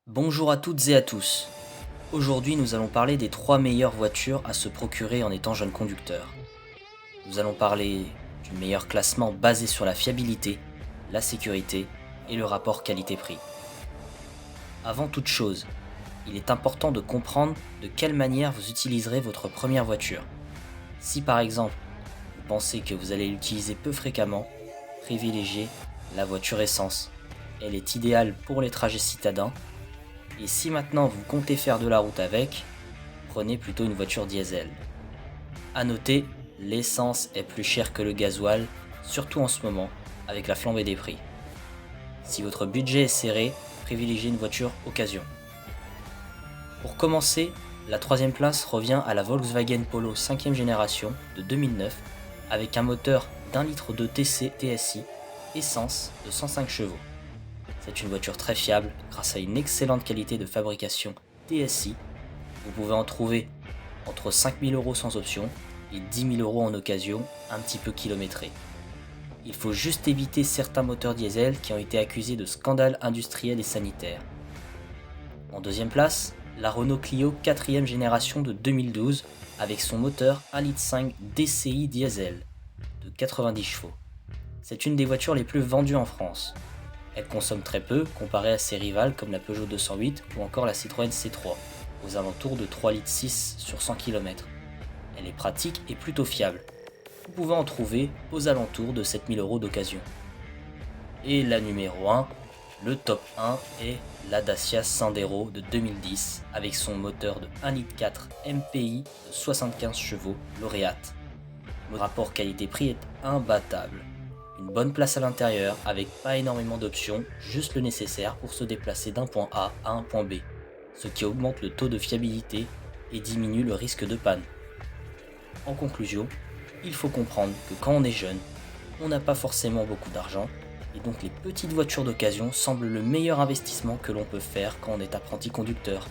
Bonjour à toutes et à tous. Aujourd'hui, nous allons parler des 3 meilleures voitures à se procurer en étant jeune conducteur. Nous allons parler du meilleur classement basé sur la fiabilité, la sécurité et le rapport qualité-prix. Avant toute chose, il est important de comprendre de quelle manière vous utiliserez votre première voiture. Si par exemple, vous pensez que vous allez l'utiliser peu fréquemment, privilégiez la voiture essence. Elle est idéale pour les trajets citadins. Et si maintenant vous comptez faire de la route avec, prenez plutôt une voiture diesel. A noter, l'essence est plus chère que le gasoil, surtout en ce moment, avec la flambée des prix. Si votre budget est serré, privilégiez une voiture occasion. Pour commencer, la troisième place revient à la Volkswagen Polo 5e génération de 2009 avec un moteur d'1,2 litre de TSI, essence de 105 chevaux. C'est une voiture très fiable grâce à une excellente qualité de fabrication TSI. Vous pouvez en trouver entre 5 000 € sans option et 10 000 € en occasion, un petit peu kilométré. Il faut juste éviter certains moteurs diesel qui ont été accusés de scandales industriels et sanitaires. En deuxième place, la Renault Clio 4e génération de 2012 avec son moteur 1,5 litre DCI diesel de 90 chevaux. C'est une des voitures les plus vendues en France. Elle consomme très peu comparée à ses rivales comme la Peugeot 208 ou encore la Citroën C3, aux alentours de 3,6 litres sur 100 km. Elle est pratique et plutôt fiable. Vous pouvez en trouver aux alentours de 7 000 € d'occasion. Et la numéro 1, le top 1 est la Dacia Sandero de 2010 avec son moteur de 1,4 litre MPI de 75 chevaux lauréate. Le rapport qualité-prix est imbattable. Une bonne place à l'intérieur avec pas énormément d'options, juste le nécessaire pour se déplacer d'un point A à un point B, ce qui augmente le taux de fiabilité et diminue le risque de panne. En conclusion, il faut comprendre que quand on est jeune, on n'a pas forcément beaucoup d'argent, et donc les petites voitures d'occasion semblent le meilleur investissement que l'on peut faire quand on est apprenti conducteur.